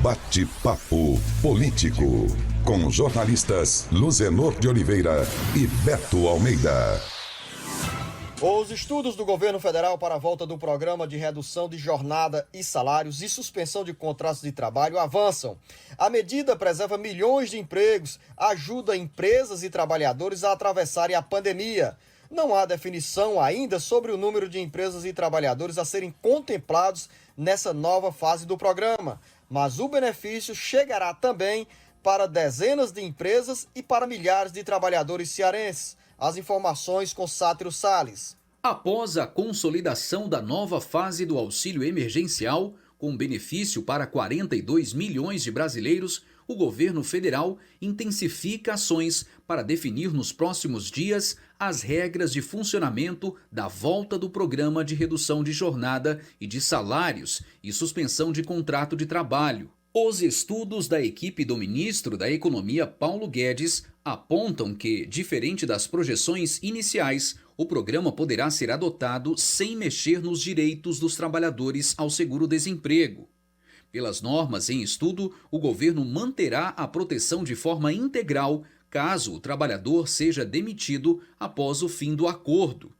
Bate-papo político com jornalistas Luzenor de Oliveira e Beto Almeida. Os estudos do governo federal para a volta do programa de redução de jornada e salários e suspensão de contratos de trabalho avançam. A medida preserva milhões de empregos, ajuda empresas e trabalhadores a atravessarem a pandemia. Não há definição ainda sobre o número de empresas e trabalhadores a serem contemplados nessa nova fase do programa, mas o benefício chegará também para dezenas de empresas e para milhares de trabalhadores cearenses. As informações com Sátiro Salles. Após a consolidação da nova fase do auxílio emergencial, com benefício para 42 milhões de brasileiros, o governo federal intensifica ações para definir nos próximos dias as regras de funcionamento da volta do programa de redução de jornada e de salários e suspensão de contrato de trabalho. Os estudos da equipe do ministro da Economia, Paulo Guedes, apontam que, diferente das projeções iniciais, o programa poderá ser adotado sem mexer nos direitos dos trabalhadores ao seguro-desemprego. Pelas normas em estudo, o governo manterá a proteção de forma integral caso o trabalhador seja demitido após o fim do acordo.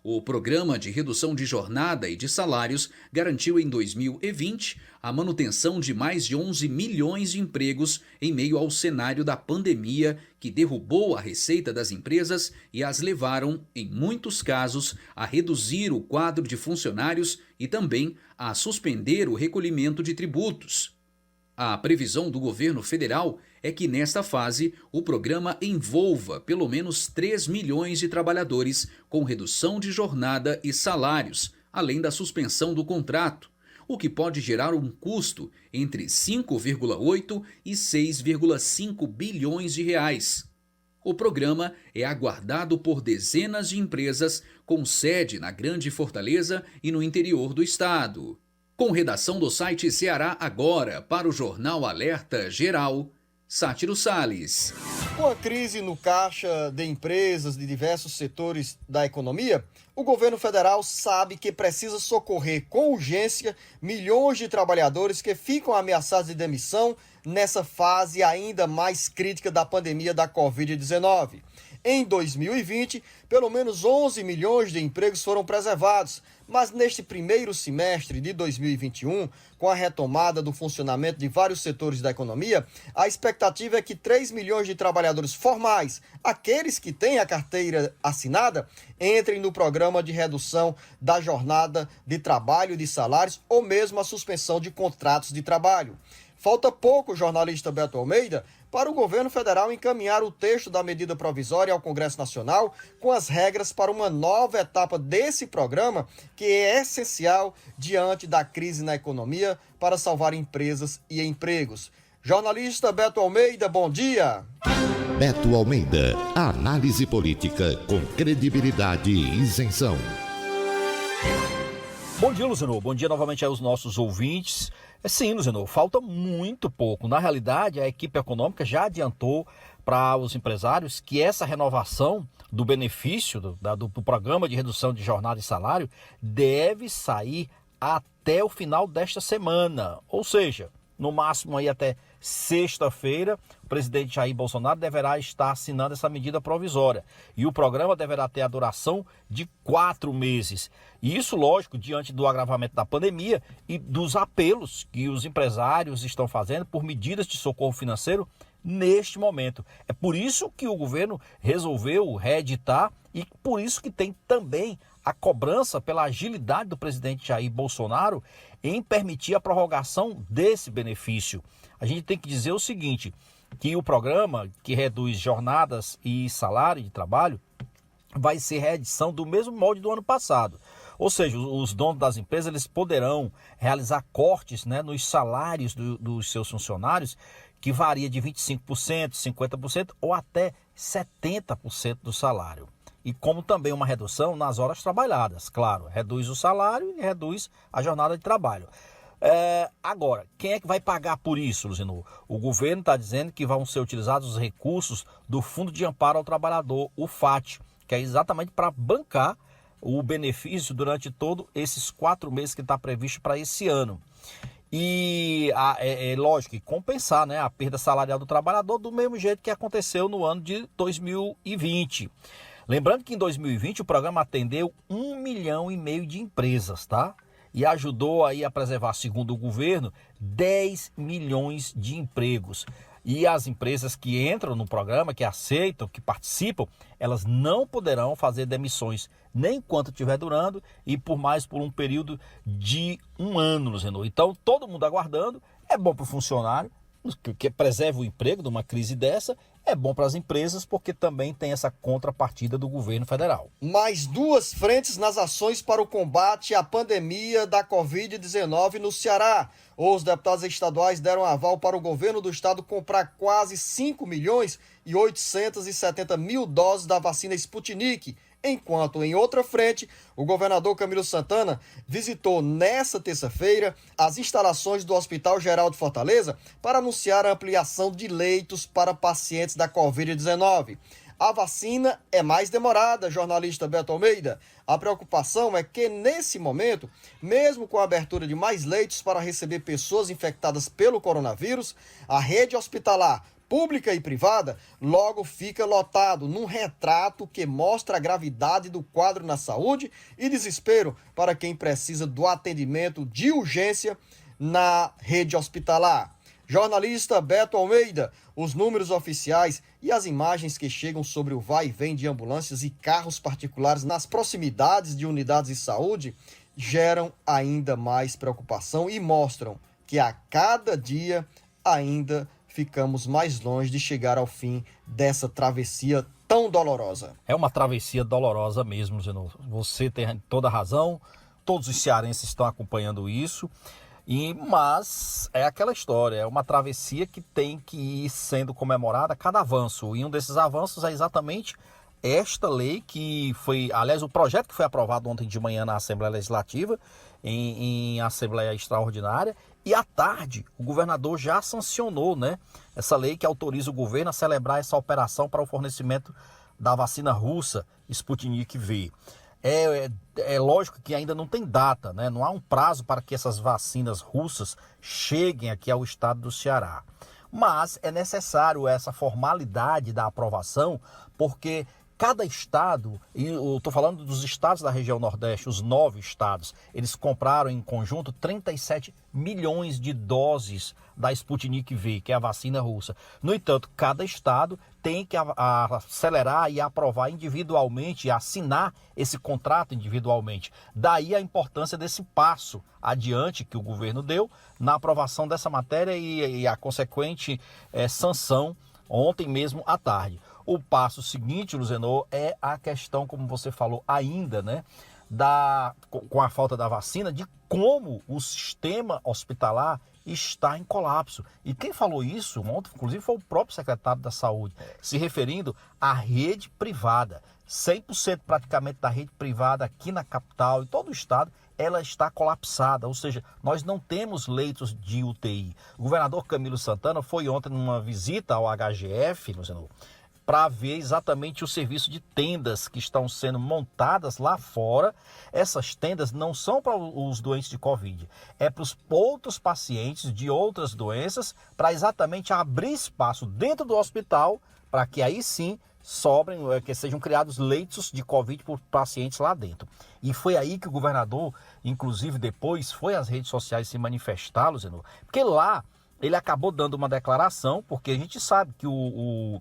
O Programa de Redução de Jornada e de Salários garantiu em 2020 a manutenção de mais de 11 milhões de empregos em meio ao cenário da pandemia que derrubou a receita das empresas e as levaram, em muitos casos, a reduzir o quadro de funcionários e também a suspender o recolhimento de tributos. A previsão do governo federal é que nesta fase o programa envolva pelo menos 3 milhões de trabalhadores com redução de jornada e salários, além da suspensão do contrato, o que pode gerar um custo entre 5,8 e 6,5 bilhões de reais. O programa é aguardado por dezenas de empresas com sede na Grande Fortaleza e no interior do estado. Com redação do site Ceará Agora para o Jornal Alerta Geral, Sátiro Salles. Com a crise no caixa de empresas de diversos setores da economia, o governo federal sabe que precisa socorrer com urgência milhões de trabalhadores que ficam ameaçados de demissão nessa fase ainda mais crítica da pandemia da Covid-19. Em 2020, pelo menos 11 milhões de empregos foram preservados, mas neste primeiro semestre de 2021, com a retomada do funcionamento de vários setores da economia, a expectativa é que 3 milhões de trabalhadores formais, aqueles que têm a carteira assinada, entrem no programa de redução da jornada de trabalho e de salários ou mesmo a suspensão de contratos de trabalho. Falta pouco, jornalista Beto Almeida, para o governo federal encaminhar o texto da medida provisória ao Congresso Nacional com as regras para uma nova etapa desse programa, que é essencial diante da crise na economia para salvar empresas e empregos. Jornalista Beto Almeida, bom dia. Beto Almeida, análise política com credibilidade e isenção. Bom dia, Luzenor. Bom dia novamente aos nossos ouvintes. Sim, Luzenor, falta muito pouco. Na realidade, a equipe econômica já adiantou para os empresários que essa renovação do benefício do programa de redução de jornada e salário deve sair até o final desta semana. Ou seja, no máximo aí até sexta-feira, o presidente Jair Bolsonaro deverá estar assinando essa medida provisória. E o programa deverá ter a duração de 4 meses. E isso, lógico, diante do agravamento da pandemia e dos apelos que os empresários estão fazendo por medidas de socorro financeiro neste momento. É por isso que o governo resolveu reeditar e por isso que tem também a cobrança pela agilidade do presidente Jair Bolsonaro em permitir a prorrogação desse benefício. A gente tem que dizer o seguinte, que o programa que reduz jornadas e salário de trabalho vai ser reedição do mesmo molde do ano passado. Ou seja, os donos das empresas eles poderão realizar cortes, nos salários dos seus funcionários, que varia de 25%, 50% ou até 70% do salário. E como também uma redução nas horas trabalhadas, claro, reduz o salário e reduz a jornada de trabalho. Agora, quem é que vai pagar por isso, Luzinor? O governo está dizendo que vão ser utilizados os recursos do Fundo de Amparo ao Trabalhador, o FAT, que é exatamente para bancar o benefício durante todos esses 4 meses que está previsto para esse ano. E é lógico que compensar, né, a perda salarial do trabalhador do mesmo jeito que aconteceu no ano de 2020. Lembrando que em 2020 o programa atendeu 1,5 milhão de empresas, tá? E ajudou aí a preservar, segundo o governo, 10 milhões de empregos. E as empresas que entram no programa, que aceitam, que participam, elas não poderão fazer demissões nem enquanto estiver durando e por um período de 1 ano, Luzenor. Então, todo mundo aguardando, é bom para o funcionário, que preserva o emprego numa crise dessa, é bom para as empresas porque também tem essa contrapartida do governo federal. Mais 2 frentes nas ações para o combate à pandemia da Covid-19 no Ceará. Os deputados estaduais deram aval para o governo do estado comprar quase 5.870.000 doses da vacina Sputnik, enquanto em outra frente, o governador Camilo Santana visitou nesta terça-feira as instalações do Hospital Geral de Fortaleza para anunciar a ampliação de leitos para pacientes da Covid-19. A vacina é mais demorada, jornalista Beto Almeida. A preocupação é que, nesse momento, mesmo com a abertura de mais leitos para receber pessoas infectadas pelo coronavírus, a rede hospitalar pública e privada logo fica lotado, num retrato que mostra a gravidade do quadro na saúde e desespero para quem precisa do atendimento de urgência na rede hospitalar. Jornalista Beto Almeida, os números oficiais e as imagens que chegam sobre o vai e vem de ambulâncias e carros particulares nas proximidades de unidades de saúde geram ainda mais preocupação e mostram que a cada dia ainda ficamos mais longe de chegar ao fim dessa travessia tão dolorosa. É uma travessia dolorosa mesmo, Zenor. Você tem toda a razão, todos os cearenses estão acompanhando isso, mas é aquela história, é uma travessia que tem que ir sendo comemorada a cada avanço. E um desses avanços é exatamente esta lei que foi, aliás, o projeto que foi aprovado ontem de manhã na Assembleia Legislativa, em Assembleia Extraordinária, e à tarde o governador já sancionou, né, essa lei que autoriza o governo a celebrar essa operação para o fornecimento da vacina russa Sputnik V. É lógico que ainda não tem data, né? Não há um prazo para que essas vacinas russas cheguem aqui ao estado do Ceará. Mas é necessário essa formalidade da aprovação, porque cada estado, e eu estou falando dos estados da região Nordeste, os 9 estados, eles compraram em conjunto 37 milhões de doses da Sputnik V, que é a vacina russa. No entanto, cada estado tem que acelerar e aprovar individualmente, assinar esse contrato individualmente. Daí a importância desse passo adiante que o governo deu na aprovação dessa matéria e a consequente sanção ontem mesmo à tarde. O passo seguinte, Luzenor, é a questão, como você falou ainda, né, com a falta da vacina, de como o sistema hospitalar está em colapso. E quem falou isso ontem, inclusive, foi o próprio secretário da Saúde, se referindo à rede privada. 100% praticamente da rede privada aqui na capital e todo o estado, ela está colapsada, ou seja, nós não temos leitos de UTI. O governador Camilo Santana foi ontem numa visita ao HGF, Luzenor, para ver exatamente o serviço de tendas que estão sendo montadas lá fora. Essas tendas não são para os doentes de Covid, é para os outros pacientes de outras doenças, para exatamente abrir espaço dentro do hospital, para que aí sim sobrem, que sejam criados leitos de Covid por pacientes lá dentro. E foi aí que o governador, inclusive depois, foi às redes sociais se manifestar, Luzenor, porque lá ele acabou dando uma declaração, porque a gente sabe que no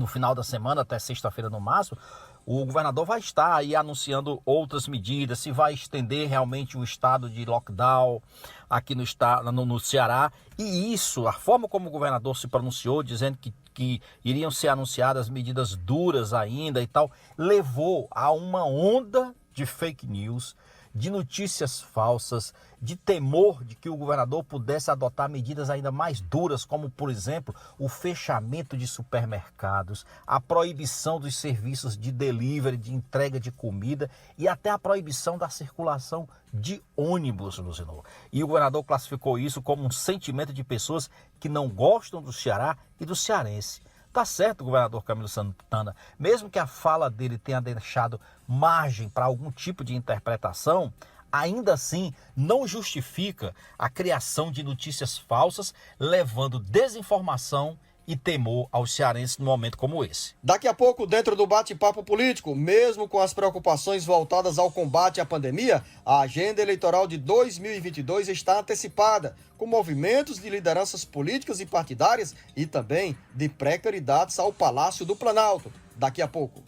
final da semana, até sexta-feira no máximo, o governador vai estar aí anunciando outras medidas, se vai estender realmente o estado de lockdown aqui no Ceará. E isso, a forma como o governador se pronunciou, dizendo que iriam ser anunciadas medidas duras ainda e tal, levou a uma onda de fake news, de notícias falsas, de temor de que o governador pudesse adotar medidas ainda mais duras, como, por exemplo, o fechamento de supermercados, a proibição dos serviços de delivery, de entrega de comida e até a proibição da circulação de ônibus, Luzenor. E o governador classificou isso como um sentimento de pessoas que não gostam do Ceará e do cearense. Tá certo, o governador Camilo Santana, mesmo que a fala dele tenha deixado margem para algum tipo de interpretação, ainda assim não justifica a criação de notícias falsas, levando desinformação e temor aos cearenses num momento como esse. Daqui a pouco, dentro do bate-papo político, mesmo com as preocupações voltadas ao combate à pandemia, a agenda eleitoral de 2022 está antecipada, com movimentos de lideranças políticas e partidárias e também de pré-candidatos ao Palácio do Planalto. Daqui a pouco.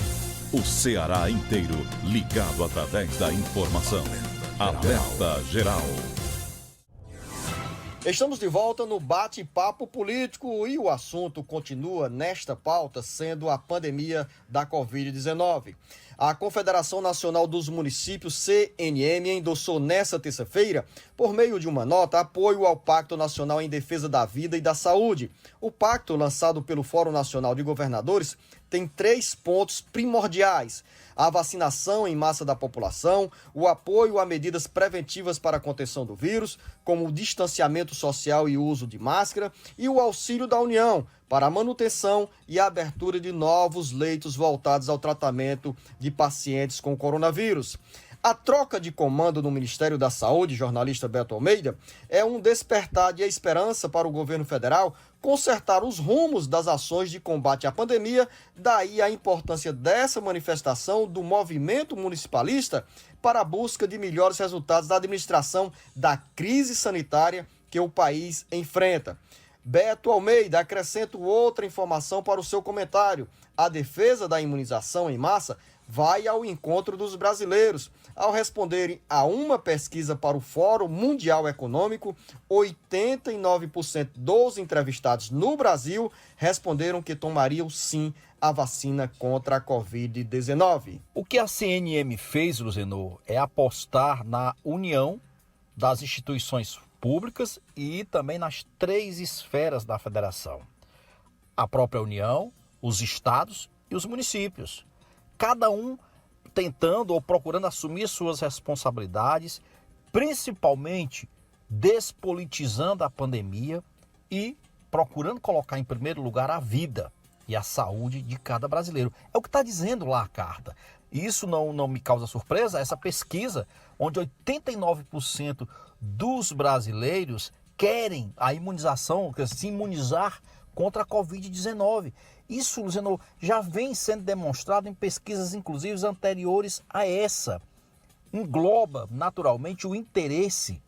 O Ceará inteiro ligado através da informação. Alerta Geral. Estamos de volta no bate-papo político e o assunto continua nesta pauta, sendo a pandemia da Covid-19. A Confederação Nacional dos Municípios, CNM, endossou nesta terça-feira, por meio de uma nota, apoio ao Pacto Nacional em Defesa da Vida e da Saúde. O pacto, lançado pelo Fórum Nacional de Governadores, tem 3 pontos primordiais: a vacinação em massa da população, o apoio a medidas preventivas para a contenção do vírus, como o distanciamento social e o uso de máscara, e o auxílio da União para a manutenção e a abertura de novos leitos voltados ao tratamento de pacientes com coronavírus. A troca de comando no Ministério da Saúde, jornalista Beto Almeida, é um despertar de esperança para o governo federal consertar os rumos das ações de combate à pandemia, daí a importância dessa manifestação do movimento municipalista para a busca de melhores resultados da administração da crise sanitária que o país enfrenta. Beto Almeida, acrescento outra informação para o seu comentário. A defesa da imunização em massa vai ao encontro dos brasileiros. Ao responderem a uma pesquisa para o Fórum Mundial Econômico, 89% dos entrevistados no Brasil responderam que tomariam sim a vacina contra a Covid-19. O que a CNM fez, Luzenor, é apostar na união das instituições públicas e também nas 3 esferas da federação: a própria União, os estados e os municípios. Cada um tentando ou procurando assumir suas responsabilidades, principalmente despolitizando a pandemia e procurando colocar em primeiro lugar a vida e a saúde de cada brasileiro. É o que está dizendo lá a carta. E isso não me causa surpresa, essa pesquisa, onde 89% dos brasileiros querem a imunização, quer se imunizar contra a Covid-19. Isso, Luciano, já vem sendo demonstrado em pesquisas, inclusive, anteriores a essa. Engloba, naturalmente, o interesse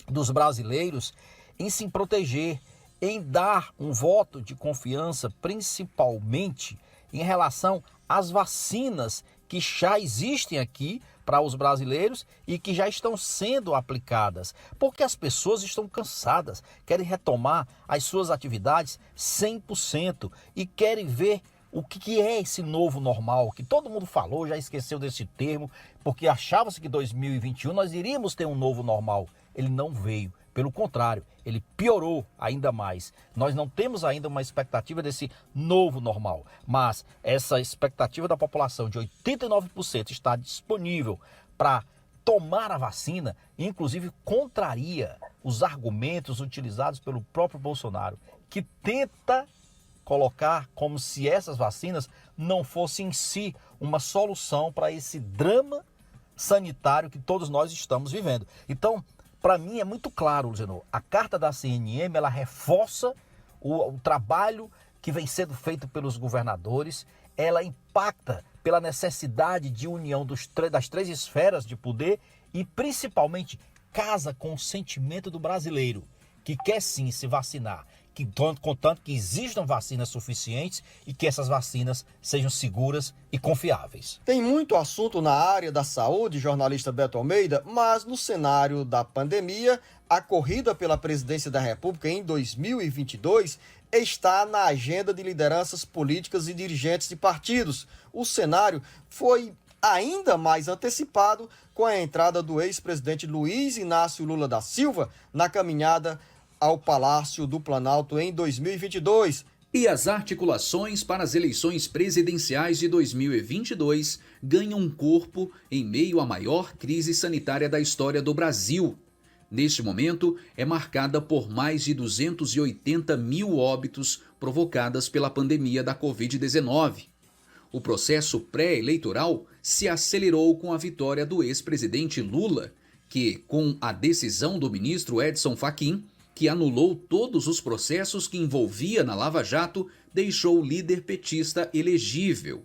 dos brasileiros em se proteger, em dar um voto de confiança, principalmente em relação às vacinas que já existem aqui para os brasileiros e que já estão sendo aplicadas, porque as pessoas estão cansadas, querem retomar as suas atividades 100% e querem ver o que é esse novo normal, que todo mundo falou, já esqueceu desse termo, porque achava-se que em 2021 nós iríamos ter um novo normal. Ele não veio. Pelo contrário, ele piorou ainda mais. Nós não temos ainda uma expectativa desse novo normal, mas essa expectativa da população de 89% está disponível para tomar a vacina, inclusive contraria os argumentos utilizados pelo próprio Bolsonaro, que tenta colocar como se essas vacinas não fossem em si uma solução para esse drama sanitário que todos nós estamos vivendo. Então, para mim é muito claro, Luciano, a carta da CNM, ela reforça o trabalho que vem sendo feito pelos governadores, ela impacta pela necessidade de união das 3 esferas de poder e principalmente casa com o sentimento do brasileiro, que quer sim se vacinar, contanto que existam vacinas suficientes e que essas vacinas sejam seguras e confiáveis. Tem muito assunto na área da saúde, jornalista Beto Almeida, mas no cenário da pandemia, a corrida pela presidência da República em 2022 está na agenda de lideranças políticas e dirigentes de partidos. O cenário foi ainda mais antecipado com a entrada do ex-presidente Luiz Inácio Lula da Silva na caminhada ao Palácio do Planalto em 2022. E as articulações para as eleições presidenciais de 2022 ganham um corpo em meio à maior crise sanitária da história do Brasil. Neste momento, é marcada por mais de 280 mil óbitos provocadas pela pandemia da Covid-19. O processo pré-eleitoral se acelerou com a vitória do ex-presidente Lula, que, com a decisão do ministro Edson Fachin, que anulou todos os processos que envolvia na Lava Jato, deixou o líder petista elegível.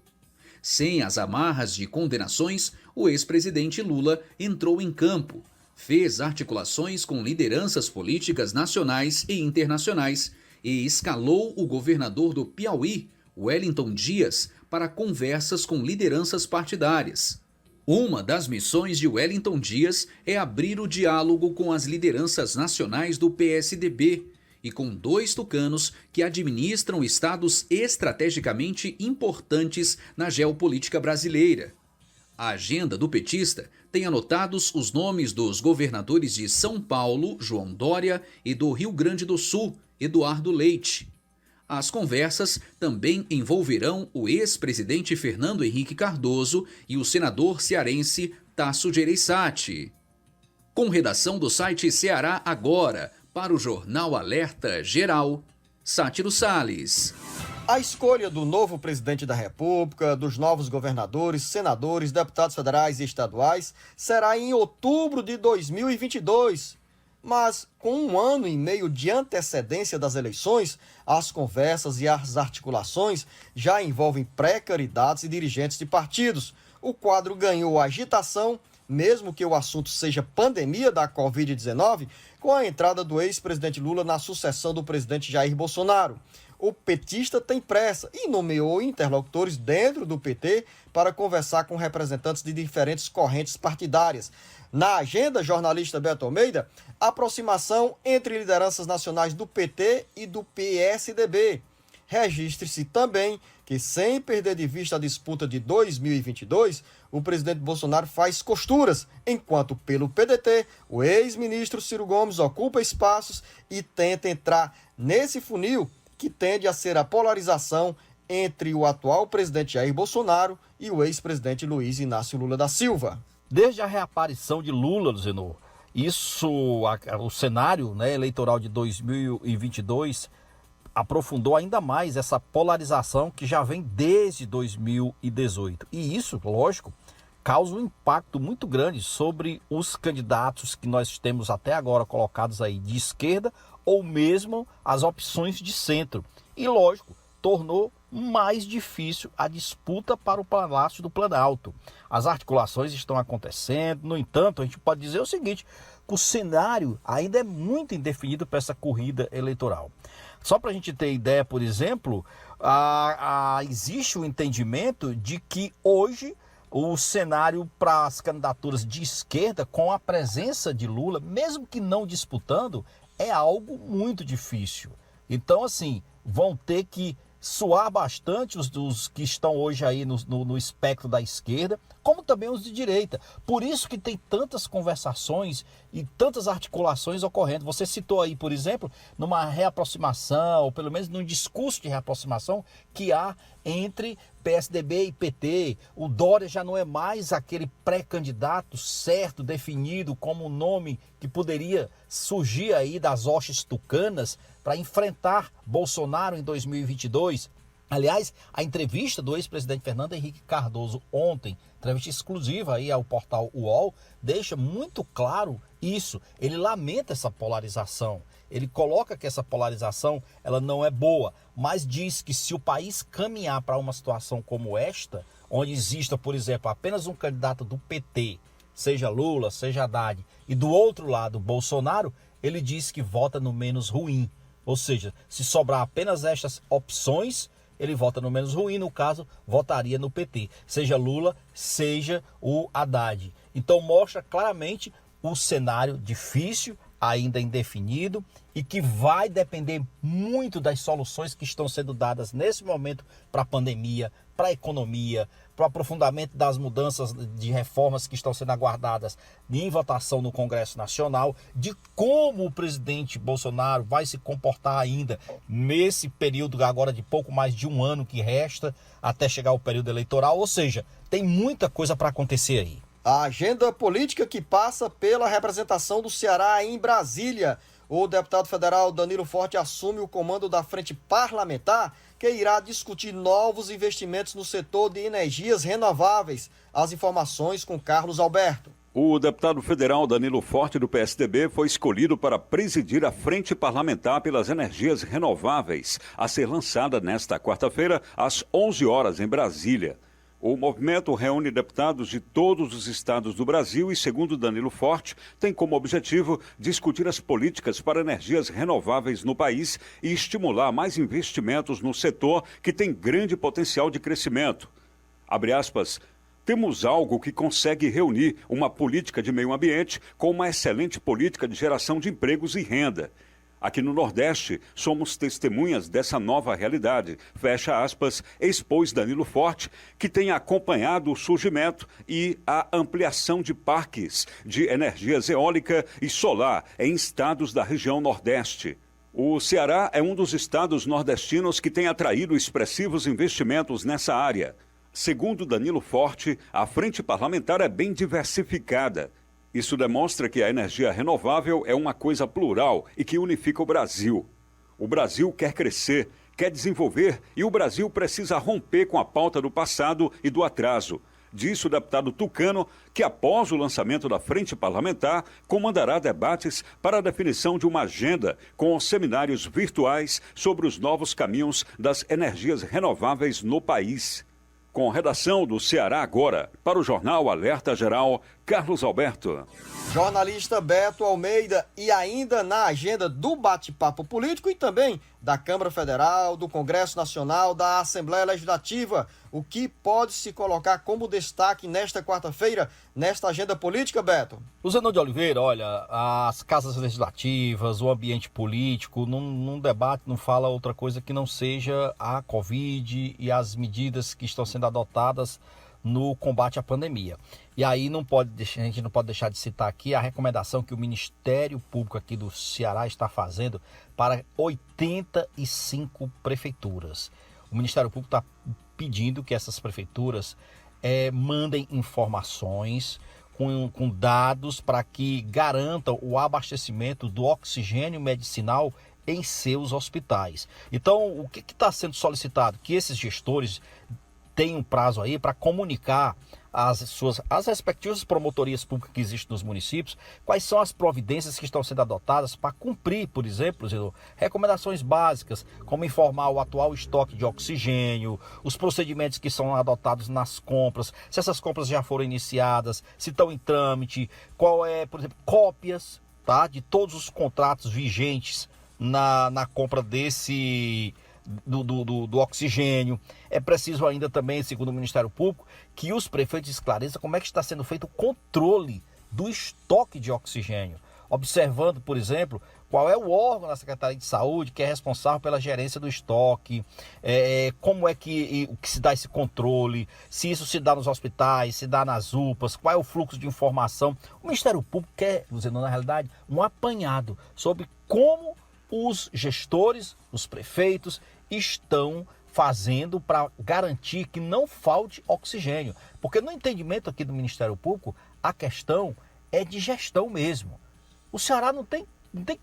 Sem as amarras de condenações, o ex-presidente Lula entrou em campo, fez articulações com lideranças políticas nacionais e internacionais e escalou o governador do Piauí, Wellington Dias, para conversas com lideranças partidárias. Uma das missões de Wellington Dias é abrir o diálogo com as lideranças nacionais do PSDB e com 2 tucanos que administram estados estrategicamente importantes na geopolítica brasileira. A agenda do petista tem anotados os nomes dos governadores de São Paulo, João Dória, e do Rio Grande do Sul, Eduardo Leite. As conversas também envolverão o ex-presidente Fernando Henrique Cardoso e o senador cearense Tasso Gereissati. Com redação do site Ceará Agora, para o Jornal Alerta Geral, Sátiro Salles. A escolha do novo presidente da República, dos novos governadores, senadores, deputados federais e estaduais será em outubro de 2022. Mas, com 1 ano e meio de antecedência das eleições, as conversas e as articulações já envolvem pré-candidatos e dirigentes de partidos. O quadro ganhou agitação, mesmo que o assunto seja pandemia da Covid-19, com a entrada do ex-presidente Lula na sucessão do presidente Jair Bolsonaro. O petista tem pressa e nomeou interlocutores dentro do PT para conversar com representantes de diferentes correntes partidárias. Na agenda, jornalista Beto Almeida, aproximação entre lideranças nacionais do PT e do PSDB. Registre-se também que, sem perder de vista a disputa de 2022, o presidente Bolsonaro faz costuras, enquanto pelo PDT, o ex-ministro Ciro Gomes ocupa espaços e tenta entrar nesse funil que tende a ser a polarização entre o atual presidente Jair Bolsonaro e o ex-presidente Luiz Inácio Lula da Silva. Desde a reaparição de Lula, Luzenor, o cenário, eleitoral de 2022 aprofundou ainda mais essa polarização que já vem desde 2018. E isso, lógico, causa um impacto muito grande sobre os candidatos que nós temos até agora colocados aí de esquerda ou mesmo as opções de centro. E, lógico, tornou mais difícil a disputa para o Palácio do Planalto. As articulações estão acontecendo, no entanto, a gente pode dizer o seguinte, que o cenário ainda é muito indefinido para essa corrida eleitoral. Só para a gente ter ideia, por exemplo, existe o entendimento de que hoje o cenário para as candidaturas de esquerda, com a presença de Lula, mesmo que não disputando, é algo muito difícil. Então, assim, vão ter que suar bastante os que estão hoje aí no espectro da esquerda, como também os de direita. Por isso que tem tantas conversações e tantas articulações ocorrendo. Você citou aí, por exemplo, numa reaproximação, ou pelo menos num discurso de reaproximação que há entre PSDB e PT. O Dória já não é mais aquele pré-candidato certo, definido como um nome que poderia surgir aí das hostes tucanas para enfrentar Bolsonaro em 2022. Aliás, a entrevista do ex-presidente Fernando Henrique Cardoso ontem, entrevista exclusiva aí ao portal UOL, deixa muito claro isso. Ele lamenta essa polarização. Ele coloca que essa polarização ela não é boa, mas diz que se o país caminhar para uma situação como esta, onde exista, por exemplo, apenas um candidato do PT, seja Lula, seja Haddad, e do outro lado Bolsonaro, ele diz que vota no menos ruim. Ou seja, se sobrar apenas estas opções, ele vota no menos ruim, no caso, votaria no PT. Seja Lula, seja o Haddad. Então mostra claramente o cenário difícil, ainda indefinido, e que vai depender muito das soluções que estão sendo dadas nesse momento para a pandemia, para a economia, para o aprofundamento das mudanças de reformas que estão sendo aguardadas em votação no Congresso Nacional, de como o presidente Bolsonaro vai se comportar ainda nesse período agora de pouco mais de 1 ano que resta até chegar ao período eleitoral, ou seja, tem muita coisa para acontecer aí. A agenda política que passa pela representação do Ceará em Brasília. O deputado federal Danilo Forte assume o comando da frente parlamentar que irá discutir novos investimentos no setor de energias renováveis. As informações com Carlos Alberto. O deputado federal Danilo Forte, do PSDB, foi escolhido para presidir a Frente Parlamentar pelas Energias Renováveis, a ser lançada nesta quarta-feira, às 11 horas, em Brasília. O movimento reúne deputados de todos os estados do Brasil e, segundo Danilo Forte, tem como objetivo discutir as políticas para energias renováveis no país e estimular mais investimentos no setor que tem grande potencial de crescimento. Abre aspas. Temos algo que consegue reunir uma política de meio ambiente com uma excelente política de geração de empregos e renda. Aqui no Nordeste, somos testemunhas dessa nova realidade, fecha aspas, expôs Danilo Forte, que tem acompanhado o surgimento e a ampliação de parques de energias eólica e solar em estados da região Nordeste. O Ceará é um dos estados nordestinos que tem atraído expressivos investimentos nessa área. Segundo Danilo Forte, a frente parlamentar é bem diversificada. Isso demonstra que a energia renovável é uma coisa plural e que unifica o Brasil. O Brasil quer crescer, quer desenvolver e o Brasil precisa romper com a pauta do passado e do atraso. Disse o deputado Tucano que, após o lançamento da frente parlamentar, comandará debates para a definição de uma agenda com seminários virtuais sobre os novos caminhos das energias renováveis no país. Com redação do Ceará Agora, para o Jornal Alerta Geral, Carlos Alberto. Jornalista Beto Almeida, e ainda na agenda do bate-papo político e também da Câmara Federal, do Congresso Nacional, da Assembleia Legislativa, o que pode se colocar como destaque nesta quarta-feira, nesta agenda política, Beto? Luzenor de Oliveira, olha, as casas legislativas, o ambiente político, num debate não fala outra coisa que não seja a Covid e as medidas que estão sendo adotadas no combate à pandemia. E aí a gente não pode deixar de citar aqui a recomendação que o Ministério Público aqui do Ceará está fazendo para 85 prefeituras. O Ministério Público está pedindo que essas prefeituras mandem informações com dados para que garantam o abastecimento do oxigênio medicinal em seus hospitais. Então, o que está sendo solicitado? Que esses gestores tem um prazo aí para comunicar as respectivas promotorias públicas que existem nos municípios, quais são as providências que estão sendo adotadas para cumprir, por exemplo, recomendações básicas, como informar o atual estoque de oxigênio, os procedimentos que são adotados nas compras, se essas compras já foram iniciadas, se estão em trâmite, qual é, por exemplo, cópias, tá, de todos os contratos vigentes na compra do oxigênio. É preciso ainda também, segundo o Ministério Público, que os prefeitos esclareçam como é que está sendo feito o controle do estoque de oxigênio, observando, por exemplo, qual é o órgão da Secretaria de Saúde que é responsável pela gerência do estoque, como é que se dá esse controle, se isso se dá nos hospitais, se dá nas UPAs, qual é o fluxo de informação. O Ministério Público quer, na realidade, um apanhado sobre como os gestores, os prefeitos, estão fazendo para garantir que não falte oxigênio. Porque no entendimento aqui do Ministério Público, a questão é de gestão mesmo. O Ceará não tem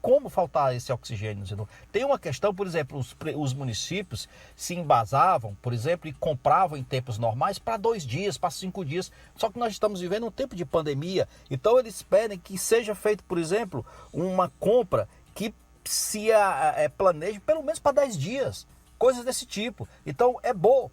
como faltar esse oxigênio. Tem uma questão, por exemplo, os municípios se embasavam, por exemplo, e compravam em tempos normais para 2 dias, para 5 dias. Só que nós estamos vivendo um tempo de pandemia. Então eles pedem que seja feito, por exemplo, uma compra que se planeje pelo menos para 10 dias, coisas desse tipo. Então é boa,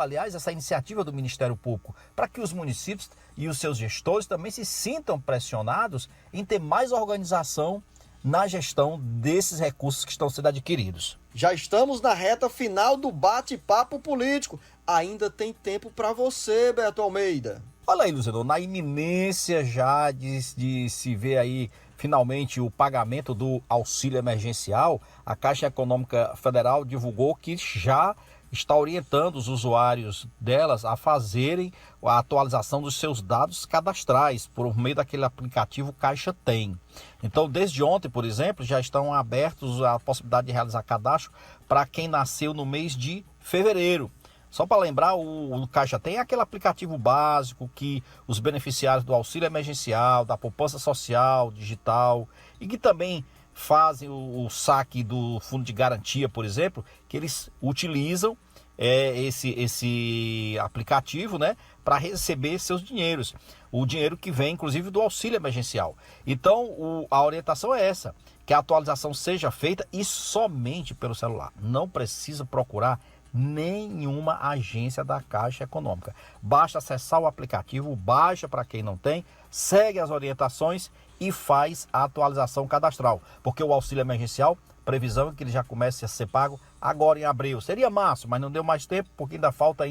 aliás, essa iniciativa do Ministério Público, para que os municípios e os seus gestores também se sintam pressionados em ter mais organização na gestão desses recursos que estão sendo adquiridos. Já estamos na reta final do bate-papo político. Ainda tem tempo para você, Beto Almeida. Olha aí, Luciano, na iminência já de se ver aí finalmente o pagamento do auxílio emergencial, a Caixa Econômica Federal divulgou que já está orientando os usuários delas a fazerem a atualização dos seus dados cadastrais por meio daquele aplicativo Caixa Tem. Então, desde ontem, por exemplo, já estão abertos a possibilidade de realizar cadastro para quem nasceu no mês de fevereiro. Só para lembrar, o Caixa Tem é aquele aplicativo básico que os beneficiários do auxílio emergencial, da poupança social, digital, e que também fazem o saque do fundo de garantia, por exemplo, que eles utilizam esse aplicativo, né, para receber seus dinheiros. O dinheiro que vem, inclusive, do auxílio emergencial. Então, a orientação é essa, que a atualização seja feita e somente pelo celular. Não precisa procurar nenhuma agência da Caixa Econômica. Basta acessar o aplicativo, baixa para quem não tem, segue as orientações e faz a atualização cadastral. Porque o auxílio emergencial, previsão é que ele já comece a ser pago agora em abril. Seria março, mas não deu mais tempo, porque ainda falta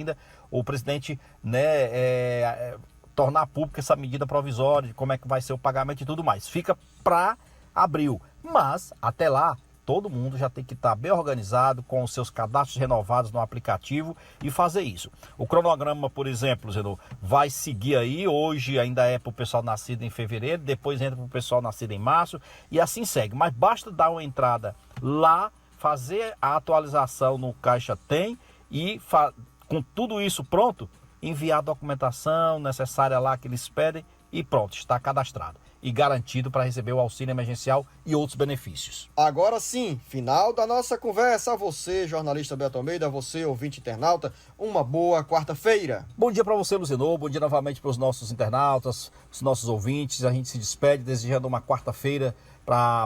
o presidente, né, tornar pública essa medida provisória, de como é que vai ser o pagamento e tudo mais. Fica para abril. Mas, até lá, todo mundo já tem que estar bem organizado, com os seus cadastros renovados no aplicativo e fazer isso. O cronograma, por exemplo, Zenô, vai seguir aí. Hoje ainda é para o pessoal nascido em fevereiro, depois entra para o pessoal nascido em março e assim segue. Mas basta dar uma entrada lá, fazer a atualização no Caixa Tem e com tudo isso pronto, enviar a documentação necessária lá que eles pedem e pronto, está cadastrado e garantido para receber o auxílio emergencial e outros benefícios. Agora sim, final da nossa conversa. A você, jornalista Beto Almeida, a você, ouvinte internauta, uma boa quarta-feira. Bom dia para você, Luzenor, bom dia novamente para os nossos internautas, os nossos ouvintes. A gente se despede desejando uma quarta-feira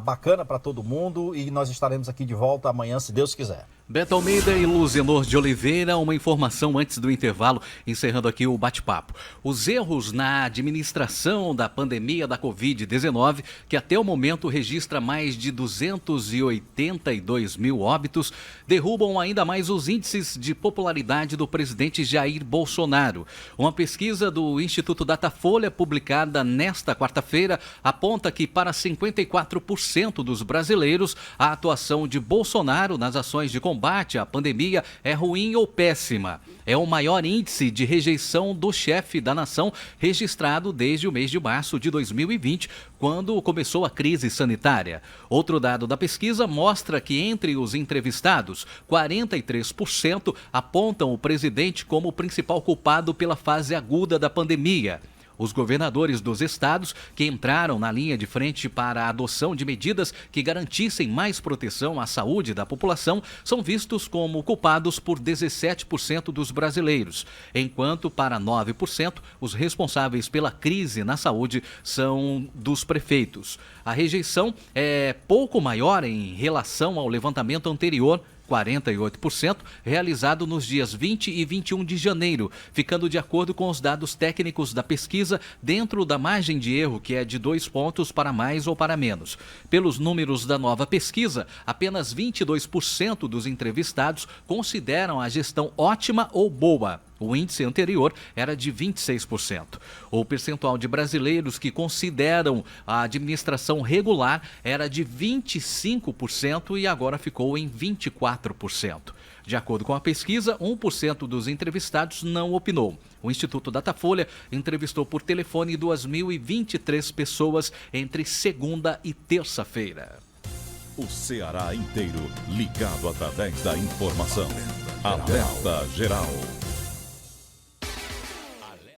bacana para todo mundo e nós estaremos aqui de volta amanhã, se Deus quiser. Beto Almeida e Luzenor de Oliveira, uma informação antes do intervalo, encerrando aqui o bate-papo. Os erros na administração da pandemia da Covid-19, que até o momento registra mais de 282 mil óbitos, derrubam ainda mais os índices de popularidade do presidente Jair Bolsonaro. Uma pesquisa do Instituto Datafolha, publicada nesta quarta-feira, aponta que para 54% dos brasileiros, a atuação de Bolsonaro nas ações de combate à pandemia é ruim ou péssima. É o maior índice de rejeição do chefe da nação registrado desde o mês de março de 2020, quando começou a crise sanitária. Outro dado da pesquisa mostra que entre os entrevistados, 43% apontam o presidente como o principal culpado pela fase aguda da pandemia. Os governadores dos estados que entraram na linha de frente para a adoção de medidas que garantissem mais proteção à saúde da população são vistos como culpados por 17% dos brasileiros, enquanto para 9% os responsáveis pela crise na saúde são dos prefeitos. A rejeição é pouco maior em relação ao levantamento anterior, 48%, realizado nos dias 20 e 21 de janeiro, ficando de acordo com os dados técnicos da pesquisa dentro da margem de erro, que é de 2 pontos para mais ou para menos. Pelos números da nova pesquisa, apenas 22% dos entrevistados consideram a gestão ótima ou boa. O índice anterior era de 26%. O percentual de brasileiros que consideram a administração regular era de 25% e agora ficou em 24%. De acordo com a pesquisa, 1% dos entrevistados não opinou. O Instituto Datafolha entrevistou por telefone 2.023 pessoas entre segunda e terça-feira. O Ceará inteiro ligado através da informação. Alerta Geral.